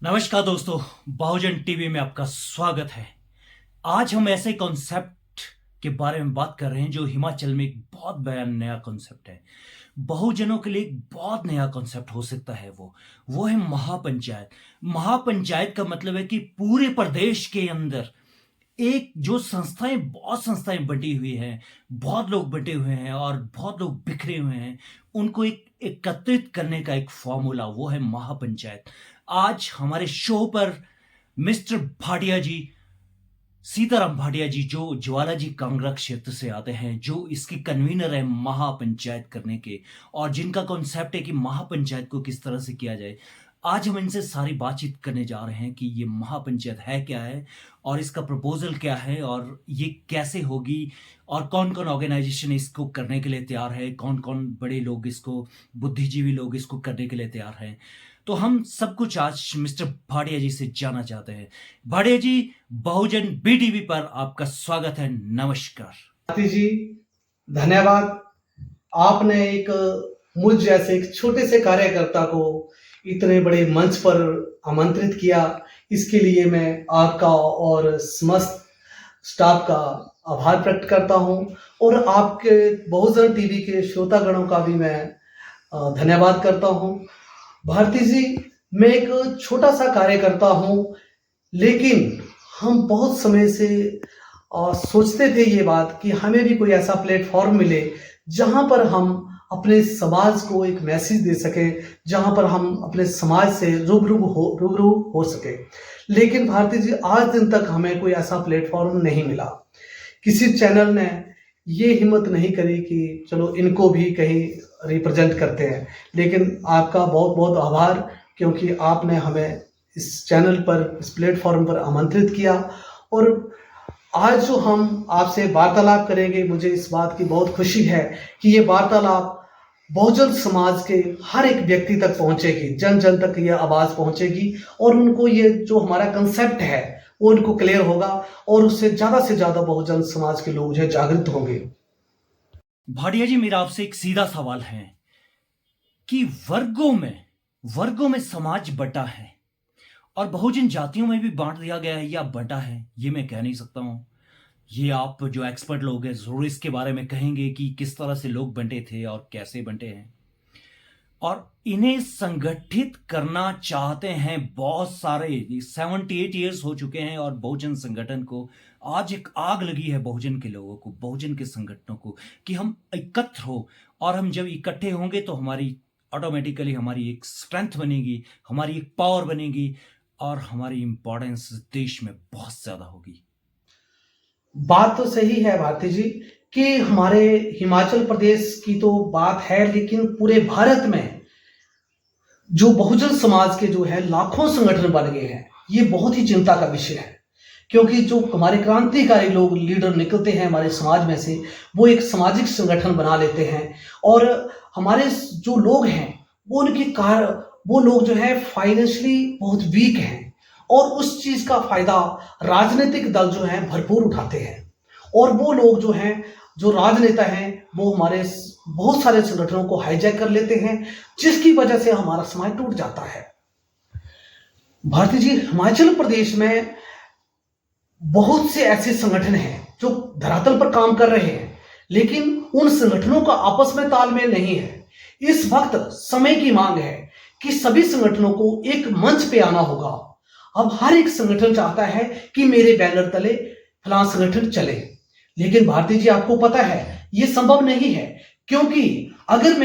नमस्कार दोस्तों, बहुजन टीवी में आपका स्वागत है। आज हम ऐसे कॉन्सेप्ट के बारे में बात कर रहे हैं जो हिमाचल में एक बहुत बड़ा नया कॉन्सेप्ट है। बहुजनों के लिए एक बहुत नया कॉन्सेप्ट हो सकता है। वो है महापंचायत। महापंचायत का मतलब है कि पूरे प्रदेश के अंदर एक जो संस्थाएं, बहुत संस्थाएं बटी हुई हैं, बहुत लोग बटे हुए हैं और बहुत लोग बिखरे हुए हैं, उनको एक एकत्रित करने का एक फॉर्मूला, वो है महापंचायत। आज हमारे शो पर मिस्टर भाटिया जी, सीताराम भाटिया जी, जो ज्वालाजी कांगड़ा क्षेत्र से आते हैं, जो इसकी कन्वीनर है महापंचायत करने के, और जिनका कॉन्सेप्ट है कि महापंचायत को किस तरह से किया जाए। आज हम इनसे सारी बातचीत करने जा रहे हैं कि ये महापंचायत है क्या है और इसका प्रपोजल क्या है और ये कैसे होगी और कौन कौन ऑर्गेनाइजेशन इसको करने के लिए तैयार है, कौन कौन बड़े लोग इसको, बुद्धिजीवी लोग इसको करने के लिए तैयार हैं। तो हम सब कुछ आज मिस्टर भाटिया जी से जानना चाहते हैं। भाटिया जी, बहुजन बीटीवी पर आपका स्वागत है। नमस्कार। आरती जी, धन्यवाद। आपने एक मुझ जैसे एक छोटे से कार्यकर्ता को इतने बड़े मंच पर आमंत्रित किया, इसके लिए मैं आपका और समस्त स्टाफ का आभार प्रकट करता हूं और आपके बहुजन टीवी के श्रोतागणों का भी मैं धन्यवाद करता हूं। भारती जी, मैं एक छोटा सा कार्यकर्ता हूं, लेकिन हम बहुत समय से सोचते थे ये बात कि हमें भी कोई ऐसा प्लेटफॉर्म मिले जहां पर हम अपने समाज को एक मैसेज दे सके, जहां पर हम अपने समाज से रूबरू हो सके। लेकिन भारती जी, आज दिन तक हमें कोई ऐसा प्लेटफॉर्म नहीं मिला। किसी चैनल ने ये हिम्मत नहीं करी कि चलो इनको भी कहीं रिप्रेजेंट करते हैं। लेकिन आपका बहुत बहुत आभार, क्योंकि आपने हमें इस चैनल पर, इस प्लेटफॉर्म पर आमंत्रित किया। और आज जो हम आपसे वार्तालाप करेंगे, मुझे इस बात की बहुत खुशी है कि ये वार्तालाप बहुजन समाज के हर एक व्यक्ति तक पहुंचेगी, जन जन तक ये आवाज़ पहुंचेगी और उनको ये जो हमारा कंसेप्ट है वो उनको क्लियर होगा और उससे ज़्यादा बहुजन समाज के लोग जो जागृत होंगे। भाटिया जी, मेरा आपसे एक सीधा सवाल है कि वर्गों में समाज बटा है और बहुजन जातियों में भी बांट दिया गया है या बटा है, ये मैं कह नहीं सकता हूं। ये आप जो एक्सपर्ट लोग हैं जरूर इसके बारे में कहेंगे कि किस तरह से लोग बंटे थे और कैसे बंटे हैं। और इन्हें संगठित करना चाहते हैं बहुत सारे, 78 ईयर्स हो चुके हैं और बहुजन संगठन को आज एक आग लगी है, बहुजन के लोगों को, बहुजन के संगठनों को, कि हम एकत्र हो। और हम जब इकट्ठे होंगे तो हमारी ऑटोमेटिकली हमारी एक स्ट्रेंथ बनेगी, हमारी एक पावर बनेगी और हमारी इंपॉर्टेंस देश में बहुत ज्यादा होगी। बात तो सही है भारती जी कि हमारे हिमाचल प्रदेश की तो बात है, लेकिन पूरे भारत में जो बहुजन समाज के जो है लाखों संगठन बन गए हैं, ये बहुत ही चिंता का विषय है। क्योंकि जो हमारे क्रांतिकारी लोग, लीडर निकलते हैं हमारे समाज में से, वो एक सामाजिक संगठन बना लेते हैं और हमारे जो लोग हैं वो लोग जो है फाइनेंशियली बहुत वीक हैं और उस चीज का फायदा राजनीतिक दल जो है भरपूर उठाते हैं। और वो लोग जो हैं, जो राजनेता हैं, वो हमारे बहुत सारे संगठनों को हाईजैक कर लेते हैं, जिसकी वजह से हमारा समाज टूट जाता है। भारती जी, हिमाचल प्रदेश में बहुत से ऐसे संगठन हैं जो धरातल पर काम कर रहे हैं, लेकिन उन संगठनों का आपस में तालमेल नहीं है। इस वक्त समय की मांग है कि सभी संगठनों को एक मंच पे आना होगा। अब हर एक संगठन चाहता है कि मेरे बैनर तले फलां संगठन चले, लेकिन भारती जी, आपको पता है ये संभव नहीं है। क्योंकि अगर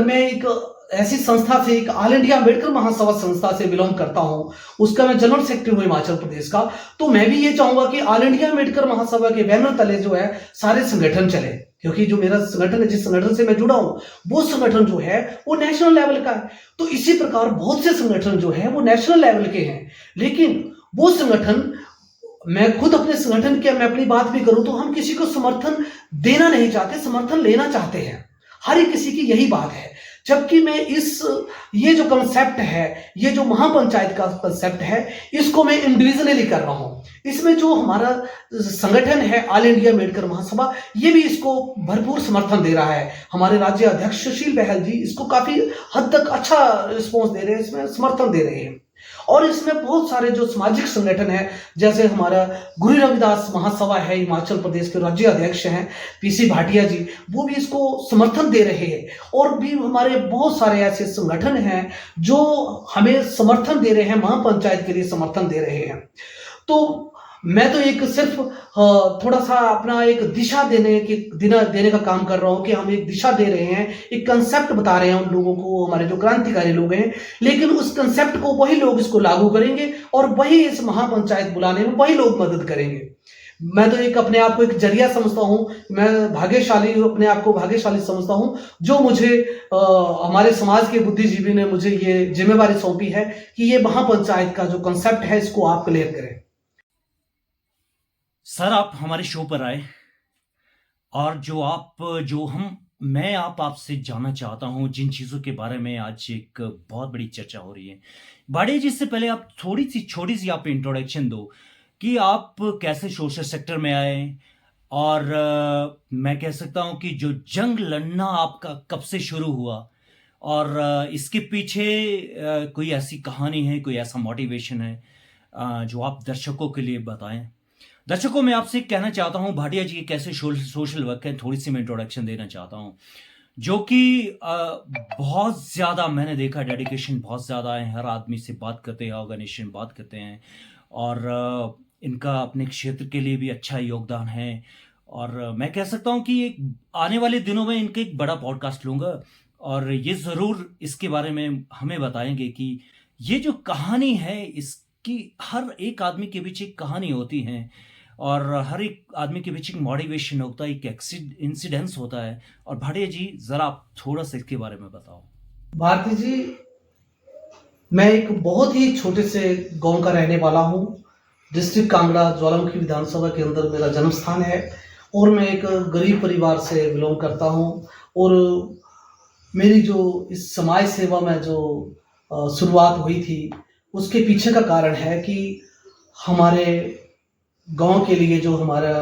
मैं एक ऐसी संस्था से, एक ऑल इंडिया अम्बेडकर महासभा संस्था से बिलोंग करता हूं, उसका मैं जनरल सेक्रेटरी हूं हिमाचल प्रदेश का, तो मैं भी ये चाहूंगा कि ऑल इंडिया अम्बेडकर महासभा के बैनर तले जो है सारे संगठन चले। क्योंकि जो मेरा संगठन है, जिस संगठन से मैं जुड़ा हूं, वो संगठन जो है वो नेशनल लेवल का है। तो इसी प्रकार बहुत से संगठन जो है वो नेशनल लेवल के हैं, लेकिन वो संगठन, मैं खुद अपने संगठन की मैं अपनी बात भी करूं तो हम किसी को समर्थन देना नहीं चाहते, समर्थन लेना चाहते हैं। हर एक किसी की यही बात है। जबकि मैं ये जो कंसेप्ट है, ये जो महापंचायत का कंसेप्ट है, इसको मैं इंडिविजुअली कर रहा हूं। इसमें जो हमारा संगठन है ऑल इंडिया अम्बेडकर महासभा, ये भी इसको भरपूर समर्थन दे रहा है। हमारे राज्य अध्यक्ष सुशील बहल जी इसको काफी हद तक अच्छा रिस्पॉन्स दे रहे हैं, इसमें समर्थन दे रहे हैं। और इसमें बहुत सारे जो सामाजिक संगठन है, जैसे हमारा गुरु रविदास महासभा है, हिमाचल प्रदेश के राज्य अध्यक्ष हैं पीसी भाटिया जी, वो भी इसको समर्थन दे रहे हैं। और भी हमारे बहुत सारे ऐसे संगठन हैं जो हमें समर्थन दे रहे हैं, महापंचायत के लिए समर्थन दे रहे हैं। तो मैं तो एक सिर्फ थोड़ा सा अपना एक दिशा देने का काम कर रहा हूं कि हम एक दिशा दे रहे हैं, एक कंसेप्ट बता रहे हैं उन लोगों को, हमारे जो क्रांतिकारी लोग हैं। लेकिन उस कंसेप्ट को वही लोग इसको लागू करेंगे और वही इस महापंचायत बुलाने में वही लोग मदद करेंगे। मैं तो एक अपने आप को एक जरिया समझता हूं, मैं भाग्यशाली, अपने आप को भाग्यशाली समझता हूं जो मुझे हमारे समाज के बुद्धिजीवी ने मुझे ये जिम्मेवारी सौंपी है कि ये महापंचायत का जो कंसेप्ट है इसको आप क्लियर करें। सर, आप हमारे शो पर आए और मैं आपसे जानना चाहता हूं जिन चीज़ों के बारे में आज एक बहुत बड़ी चर्चा हो रही है। भाटिया जी, इससे पहले आप छोटी सी आप इंट्रोडक्शन दो कि आप कैसे सोशल सेक्टर में आए, और मैं कह सकता हूं कि जो जंग लड़ना आपका कब से शुरू हुआ, और इसके पीछे कोई ऐसी कहानी है, कोई ऐसा मोटिवेशन है जो आप दर्शकों के लिए बताएं। दर्शकों, मैं आपसे कहना चाहता हूं भाटिया जी कैसे सोशल वर्क है, थोड़ी सी मैं इंट्रोडक्शन देना चाहता हूं, जो कि बहुत ज़्यादा मैंने देखा, डेडिकेशन बहुत ज़्यादा है। हर आदमी से बात करते हैं, ऑर्गेनाइजेशन बात करते हैं, और इनका अपने क्षेत्र के लिए भी अच्छा योगदान है। और मैं कह सकता हूं कि एक आने वाले दिनों में इनके एक बड़ा पॉडकास्ट लूँगा और ये ज़रूर इसके बारे में हमें बताएंगे कि ये जो कहानी है, इसकी हर एक आदमी के पीछे एक कहानी होती है, और हर एक आदमी के पीछे एक मोटिवेशन होता है, एक इंसिडेंस होता है। और भाटिया जी, ज़रा आप थोड़ा सा इसके बारे में बताओ। भारती जी, मैं एक बहुत ही छोटे से गांव का रहने वाला हूं। डिस्ट्रिक्ट कांगड़ा, ज्वालामुखी विधानसभा के अंदर मेरा जन्म स्थान है, और मैं एक गरीब परिवार से बिलोंग करता हूं। और मेरी जो इस समाज सेवा में जो शुरुआत हुई थी, उसके पीछे का कारण है कि हमारे गांव के लिए जो हमारा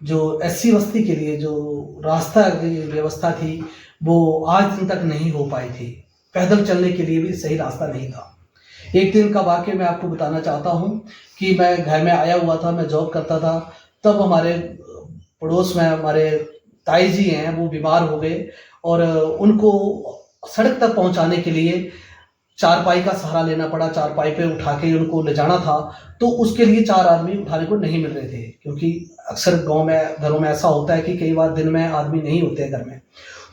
जो एससी बस्ती के लिए जो रास्ता की व्यवस्था थी, वो आज दिन तक नहीं हो पाई थी। पैदल चलने के लिए भी सही रास्ता नहीं था। एक दिन का वाकया मैं आपको बताना चाहता हूँ कि मैं घर में आया हुआ था, मैं जॉब करता था, तब हमारे पड़ोस में हमारे ताई जी हैं, वो बीमार हो गए, और उनको सड़क तक पहुंचाने के लिए चारपाई का सहारा लेना पड़ा। चारपाई पे उठा के उनको ले जाना था, तो उसके लिए 4 आदमी उठाने को नहीं मिल रहे थे, क्योंकि अक्सर गांव में, घरों में ऐसा होता है कि कई बार दिन में आदमी नहीं होते घर में।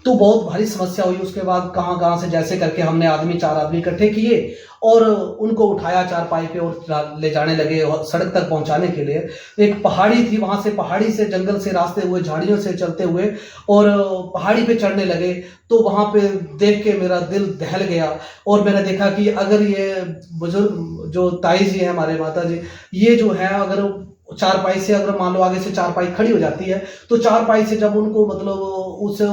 तो बहुत भारी समस्या हुई। उसके बाद कहाँ से जैसे करके हमने 4 आदमी इकट्ठे किए और उनको उठाया चारपाई पे और ले जाने लगे सड़क तक पहुंचाने के लिए। एक पहाड़ी थी, वहां से पहाड़ी से, जंगल से रास्ते हुए, झाड़ियों से चलते हुए और पहाड़ी पे चढ़ने लगे। तो वहां पे देख के मेरा दिल दहल गया, और मैंने देखा कि अगर ये बुजुर्ग जो ताई जी है, हमारे माता जी, ये जो है अगर चारपाई से, अगर मान लो आगे से चारपाई खड़ी हो जाती है, तो चारपाई से जब उनको मतलब उसे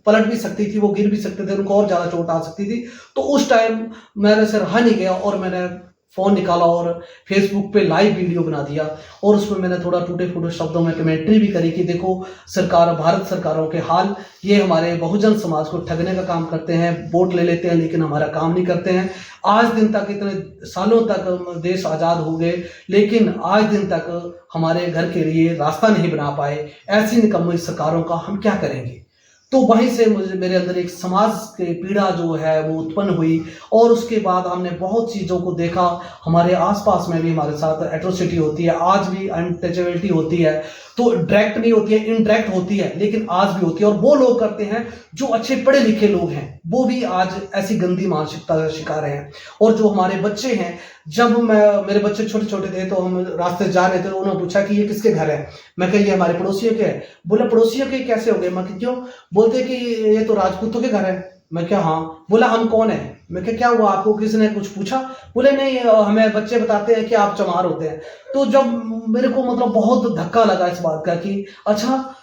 पलट भी सकती थी, वो गिर भी सकते थे, उनको और ज्यादा चोट आ सकती थी। तो उस टाइम मेरे से रहा नहीं गया, और मैंने फोन निकाला और फेसबुक पे लाइव वीडियो बना दिया, और उसमें मैंने थोड़ा टूटे फूटे शब्दों में कमेंट्री भी करी कि देखो सरकार, भारत सरकारों के हाल, ये हमारे बहुजन समाज को ठगने का काम करते हैं, वोट ले लेते हैं लेकिन हमारा काम नहीं करते हैं। आज दिन तक, इतने सालों तक देश आज़ाद हो गए, लेकिन आज दिन तक हमारे घर के लिए रास्ता नहीं बना पाए। ऐसी निकम्मी सरकारों का हम क्या करेंगे? तो वहीं से मेरे अंदर एक समाज के पीड़ा जो है वो उत्पन्न हुई, और उसके बाद हमने बहुत चीज़ों को देखा। हमारे आसपास में भी हमारे साथ एट्रोसिटी होती है, आज भी अनटचेबिलिटी होती है, तो डायरेक्ट नहीं होती है, इनडायरेक्ट होती है, लेकिन आज भी होती है। और वो लोग करते हैं जो अच्छे पढ़े लिखे लोग हैं, वो भी आज ऐसी गंदी मानसिकता का शिकार हैं। और जो हमारे बच्चे हैं, जब मेरे बच्चे छोटे छोटे थे, तो हम रास्ते से जा रहे थे, उन्होंने पूछा कि ये किसके घर है? मैं कहा ये हमारे पड़ोसियों के है। बोला पड़ोसियों के कैसे हो गए? मैं क्यों? बोलते कि ये तो राजपूतों के घर है। मैं क्या? हाँ। बोला हम कौन है? मैं क्या हुआ, आपको किसने कुछ पूछा? बोले नहीं, हमें बच्चे बताते हैं कि आप चमार होते हैं। तो जब मेरे को मतलब बहुत धक्का लगा इस बात का कि अच्छा,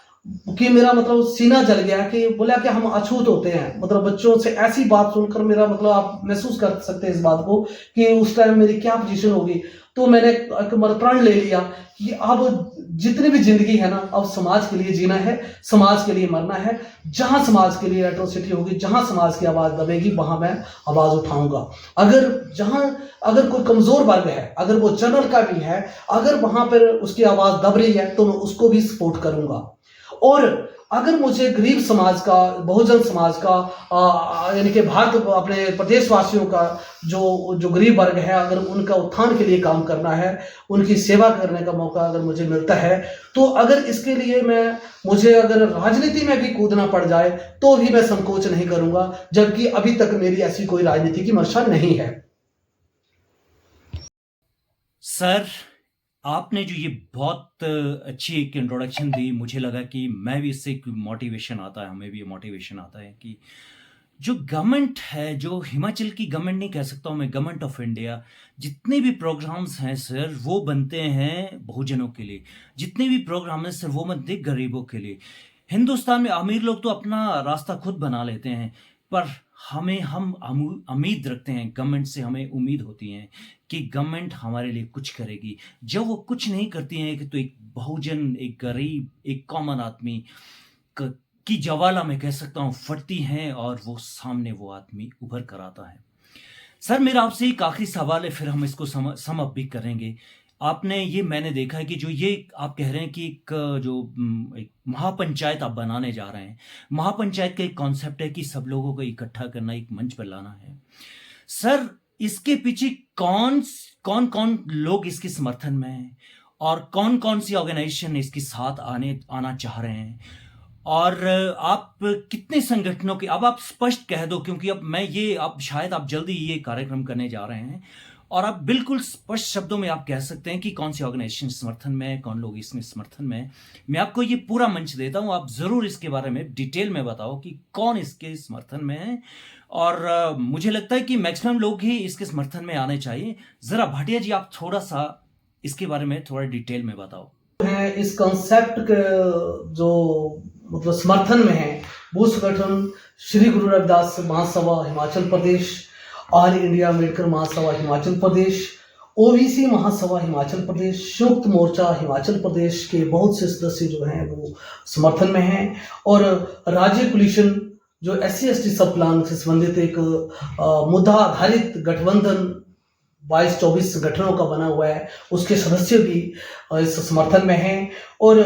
कि मेरा मतलब सीना जल गया, कि बोला कि हम अछूत होते हैं, मतलब बच्चों से ऐसी बात सुनकर मेरा मतलब आप महसूस कर सकते हैं इस बात को कि उस टाइम मेरी क्या पोजीशन होगी। तो मैंने एक मतलब प्रण ले लिया कि अब जितनी भी जिंदगी है ना, अब समाज के लिए जीना है, समाज के लिए मरना है। जहां समाज के लिए एट्रोसिटी होगी, जहां समाज की आवाज दबेगी, वहां मैं आवाज उठाऊंगा। अगर कोई कमजोर वर्ग है, अगर वो जनरल का भी है, अगर वहां पर उसकी आवाज दब रही है, तो मैं उसको भी सपोर्ट करूंगा। और अगर मुझे गरीब समाज का, बहुजन समाज का, यानी कि भारत अपने प्रदेशवासियों का जो गरीब वर्ग है, अगर उनका उत्थान के लिए काम करना है, उनकी सेवा करने का मौका अगर मुझे मिलता है, तो अगर इसके लिए मुझे अगर राजनीति में भी कूदना पड़ जाए तो भी मैं संकोच नहीं करूंगा, जबकि अभी तक मेरी ऐसी कोई राजनीति की मंशा नहीं है। सर, आपने जो ये बहुत अच्छी एक इंट्रोडक्शन दी, मुझे लगा कि मैं भी इससे एक मोटिवेशन आता है, हमें भी मोटिवेशन आता है कि जो गवर्नमेंट है, जो हिमाचल की गवर्नमेंट नहीं कह सकता हूँ मैं, गवर्नमेंट ऑफ इंडिया, जितने भी प्रोग्राम्स हैं सर, वो बनते हैं बहुजनों के लिए। जितने भी प्रोग्राम हैं सर, वो बनते हैं गरीबों के लिए। हिंदुस्तान में अमीर लोग तो अपना रास्ता खुद बना लेते हैं, पर हम उम्मीद रखते हैं गवर्नमेंट से, हमें उम्मीद होती है कि गवर्नमेंट हमारे लिए कुछ करेगी। जब वो कुछ नहीं करती है कि तो एक बहुजन, एक गरीब, एक कॉमन आदमी की जवाला में कह सकता हूँ फटती हैं, और वो सामने वो आदमी उभर कर आता है। सर, मेरा आपसे एक आखिरी सवाल है, फिर हम इसको सम अप भी करेंगे। आपने ये मैंने देखा है कि जो ये आप कह रहे हैं कि एक महापंचायत आप बनाने जा रहे हैं। महापंचायत का एक कॉन्सेप्ट है कि सब लोगों को इकट्ठा करना, एक मंच पर लाना है। सर, इसके पीछे कौन कौन कौन लोग इसके समर्थन में हैं, और कौन कौन सी ऑर्गेनाइजेशन इसके साथ आना चाह रहे हैं, और आप कितने संगठनों के, अब आप स्पष्ट कह दो, क्योंकि अब शायद आप जल्दी ये कार्यक्रम करने जा रहे हैं, और आप बिल्कुल स्पष्ट शब्दों में आप कह सकते हैं कि कौन सी ऑर्गेनाइजेशन समर्थन में है, कौन लोग इसमें समर्थन में है। मैं आपको ये पूरा मंच देता हूं, आप जरूर इसके बारे में डिटेल में बताओ कि कौन इसके समर्थन में है। और मुझे लगता है कि मैक्सिमम लोग ही इसके समर्थन में आने चाहिए। जरा भाटिया जी, आप थोड़ा सा इसके बारे में थोड़ा डिटेल में बताओ। है इस कॉन्सेप्ट के जो मतलब समर्थन में है, वो संगठन श्री गुरु रविदास महासभा हिमाचल प्रदेश, ऑल इंडिया अम्बेडकर महासभा हिमाचल प्रदेश, ओबीसी महासभा हिमाचल प्रदेश, संयुक्त मोर्चा हिमाचल प्रदेश के बहुत से सदस्य जो हैं वो समर्थन में हैं। और राज्य कोलिशन जो SC/ST सब प्लान से संबंधित एक मुद्दा आधारित गठबंधन 22-24 संगठनों का बना हुआ है, उसके सदस्य भी इस समर्थन में हैं। और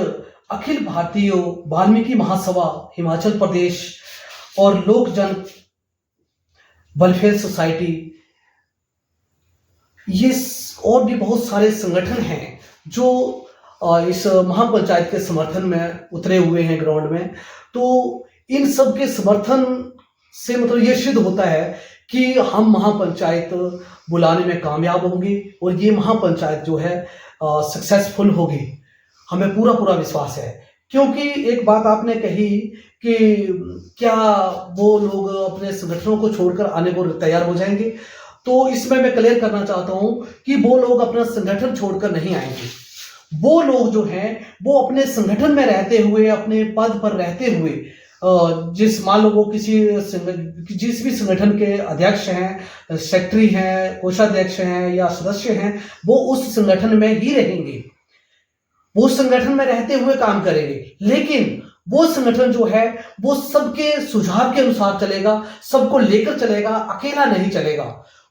अखिल भारतीय वाल्मीकि महासभा हिमाचल प्रदेश और लोक जन वेलफेयर सोसाइटी, ये और भी बहुत सारे संगठन हैं जो इस महापंचायत के समर्थन में उतरे हुए हैं ग्राउंड में। तो इन सब के समर्थन से मतलब ये सिद्ध होता है कि हम महापंचायत बुलाने में कामयाब होंगे, और ये महापंचायत जो है सक्सेसफुल होगी, हमें पूरा विश्वास है। क्योंकि एक बात आपने कही कि क्या वो लोग अपने संगठनों को छोड़कर आने को तैयार हो जाएंगे, तो इसमें मैं क्लियर करना चाहता हूं कि वो लोग अपना संगठन छोड़कर नहीं आएंगे। वो लोग जो हैं वो अपने संगठन में रहते हुए, अपने पद पर रहते हुए, मान लो वो जिस भी संगठन के अध्यक्ष हैं, सेक्रेटरी हैं, कोषाध्यक्ष हैं या सदस्य हैं, वो उस संगठन में ही रहेंगे, वो संगठन में रहते हुए काम करेंगे। लेकिन वो संगठन जो है वो सबके सुझाव के अनुसार चलेगा, सबको लेकर चलेगा, अकेला नहीं चलेगा।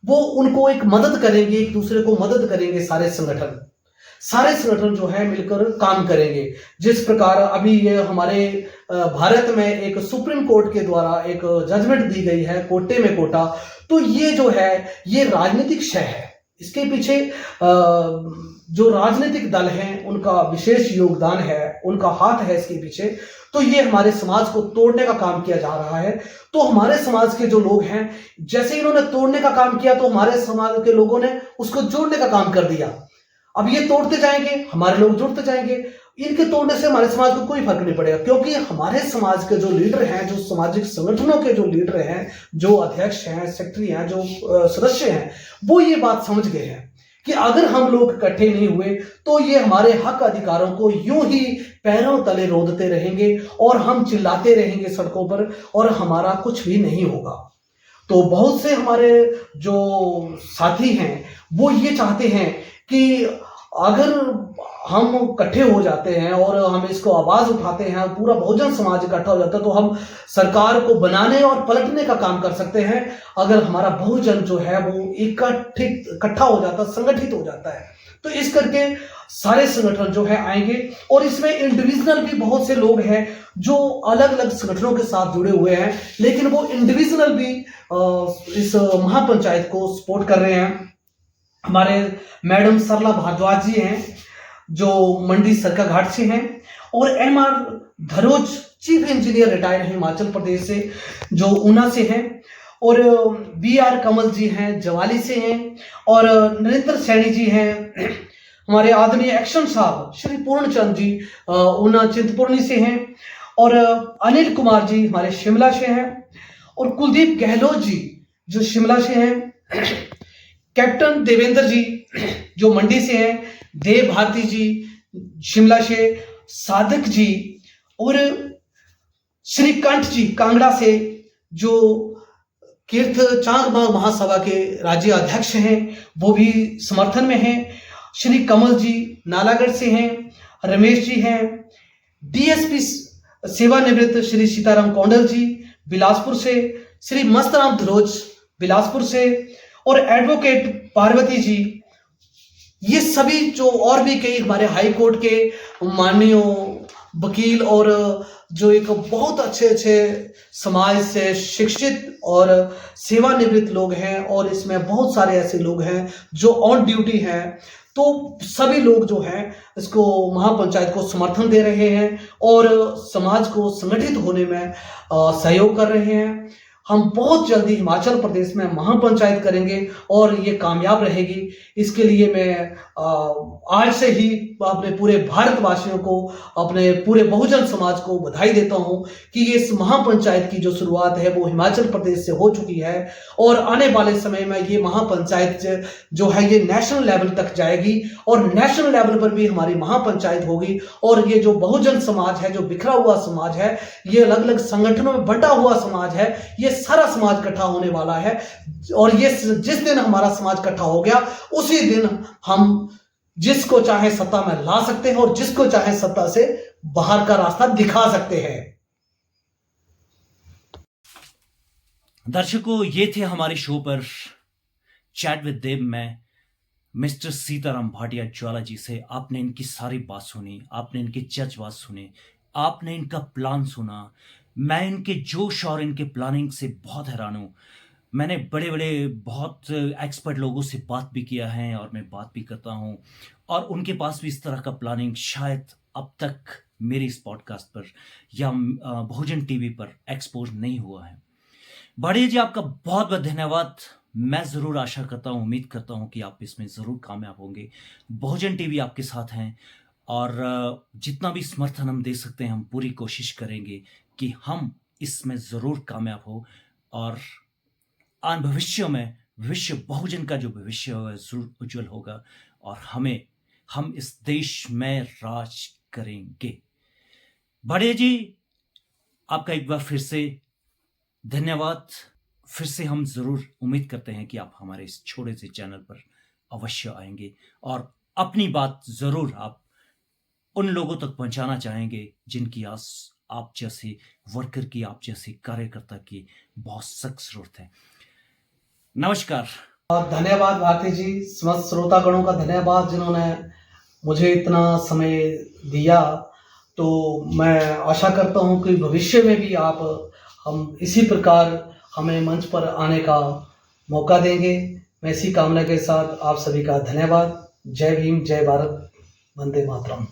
वो उनको एक मदद करेंगे, एक दूसरे को मदद करेंगे। सारे संगठन जो है मिलकर काम करेंगे। जिस प्रकार अभी ये हमारे भारत में एक सुप्रीम कोर्ट के द्वारा एक जजमेंट दी गई है, कोटे में कोटा, तो ये जो है ये राजनीतिक शय है। इसके पीछे जो राजनीतिक दल हैं उनका विशेष योगदान है, उनका हाथ है इसके पीछे। तो ये हमारे समाज को तोड़ने का काम किया जा रहा है। तो हमारे समाज के जो लोग हैं, जैसे इन्होंने तोड़ने का काम किया, तो हमारे समाज के लोगों ने उसको जोड़ने का काम कर दिया। अब ये तोड़ते जाएंगे, हमारे लोग जुड़ते जाएंगे। इनके तोड़ने से हमारे समाज को कोई फर्क नहीं पड़ेगा, क्योंकि हमारे समाज के जो लीडर हैं, जो सामाजिक संगठनों के जो लीडर हैं, जो अध्यक्ष हैं, सेक्रेटरी हैं, जो सदस्य हैं, वो ये बात समझ गए हैं कि अगर हम लोग इकट्ठे नहीं हुए तो ये हमारे हक अधिकारों को यूं ही पैरों तले रोदते रहेंगे और हम चिल्लाते रहेंगे सड़कों पर और हमारा कुछ भी नहीं होगा। तो बहुत से हमारे जो साथी हैं वो ये चाहते हैं कि अगर हम इकट्ठे हो जाते हैं और हम इसको आवाज उठाते हैं, पूरा बहुजन समाज इकट्ठा हो जाता है, तो हम सरकार को बनाने और पलटने का काम कर सकते हैं। अगर हमारा बहुजन जो है वो इकट्ठा हो जाता, संगठित हो जाता है, तो इस करके सारे संगठन जो है आएंगे। और इसमें इंडिविजुअल भी बहुत से लोग हैं जो अलग अलग संगठनों के साथ जुड़े हुए हैं, लेकिन वो इंडिविजुअल भी इस महापंचायत को सपोर्ट कर रहे हैं। हमारे मैडम सरला भारद्वाज जी हैं जो मंडी सरकाघाट से हैं, और एमआर धरोज चीफ इंजीनियर रिटायर्ड हैं हिमाचल प्रदेश से जो ऊना से हैं, और बीआर कमल जी हैं जवाली से हैं, और नरेंद्र सैनी जी हैं हमारे आदरणीय एक्शन साहब श्री पूर्णचंद जी ऊना चिंतपूर्णी से हैं, और अनिल कुमार जी हमारे शिमला से हैं, और कुलदीप गहलोत जी जो शिमला से हैं, कैप्टन देवेंद्र जी जो मंडी से हैं, देव भारती जी शिमला से, साधक जी और श्री कंठ जी कांगड़ा से जो कीर्त चांगबाग महासभा के राज्य अध्यक्ष हैं वो भी समर्थन में हैं, श्री कमल जी नालागढ़ से हैं, रमेश जी हैं, डीएसपी सेवानिवृत्त श्री सीताराम कौंडल जी बिलासपुर से, श्री मस्तराम धरोज बिलासपुर से, और एडवोकेट पार्वती जी, ये सभी जो और भी कई हमारे हाई कोर्ट के माननीय वकील और जो एक बहुत अच्छे अच्छे समाज से शिक्षित और सेवानिवृत्त लोग हैं, और इसमें बहुत सारे ऐसे लोग हैं जो ऑन ड्यूटी हैं, तो सभी लोग जो हैं इसको महापंचायत को समर्थन दे रहे हैं और समाज को संगठित होने में सहयोग कर रहे हैं। हम बहुत जल्दी हिमाचल प्रदेश में महापंचायत करेंगे और ये कामयाब रहेगी। इसके लिए मैं आज से ही अपने पूरे भारतवासियों को, अपने पूरे बहुजन समाज को बधाई देता हूं कि इस महापंचायत की जो शुरुआत है वो हिमाचल प्रदेश से हो चुकी है, और आने वाले समय में ये महापंचायत जो है ये नेशनल लेवल तक जाएगी, और नेशनल लेवल पर भी हमारी महापंचायत होगी। और ये जो बहुजन समाज है, जो बिखरा हुआ समाज है, ये अलग अलग संगठनों में बंटा हुआ समाज है, ये सारा समाज इकट्ठा होने वाला है, और ये जिस दिन हमारा समाज इकट्ठा हो गया उसी दिन हम जिसको चाहे सत्ता में ला सकते हैं और जिसको चाहे सत्ता से बाहर का रास्ता दिखा सकते हैं। दर्शकों, ये थे हमारे शो पर चैट विद देव में मिस्टर सीताराम भाटिया ज्वाला जी से। आपने इनकी सारी बात सुनी, आपने इनके जज्बात सुने, आपने इनका प्लान सुना। मैं इनके जोश और इनके प्लानिंग से बहुत हैरान हूँ। मैंने बड़े बड़े बहुत एक्सपर्ट लोगों से बात भी किया है और मैं बात भी करता हूँ, और उनके पास भी इस तरह का प्लानिंग शायद अब तक मेरे इस पॉडकास्ट पर या बहुजन टीवी पर एक्सपोज नहीं हुआ है। भाटिया जी, आपका बहुत बहुत धन्यवाद। मैं ज़रूर आशा करता हूँ, उम्मीद करता हूँ कि आप इसमें ज़रूर कामयाब होंगे। बहुजन टीवी आपके साथ हैं, और जितना भी समर्थन हम दे सकते हैं हम पूरी कोशिश करेंगे कि हम इसमें ज़रूर कामयाब हो, और आन भविष्य में विश्व बहुजन का जो भविष्य होगा जरूर उज्जवल होगा, और हम इस देश में राज करेंगे। भाटिया जी, आपका एक बार फिर से धन्यवाद। फिर से हम ज़रूर उम्मीद करते हैं कि आप हमारे इस छोटे से चैनल पर अवश्य आएंगे और अपनी बात ज़रूर आप उन लोगों तक पहुंचाना चाहेंगे जिनकी आप जैसे वर्कर की, आप जैसे कार्यकर्ता की बहुत सख्त जरूरत है। नमस्कार। धन्यवाद भारती जी, समस्त श्रोतागणों का धन्यवाद जिन्होंने मुझे इतना समय दिया। तो मैं आशा करता हूं कि भविष्य में भी हम इसी प्रकार हमें मंच पर आने का मौका देंगे। मैं इसी कामना के साथ आप सभी का धन्यवाद। जय भीम, जय भारत, वंदे मातरम।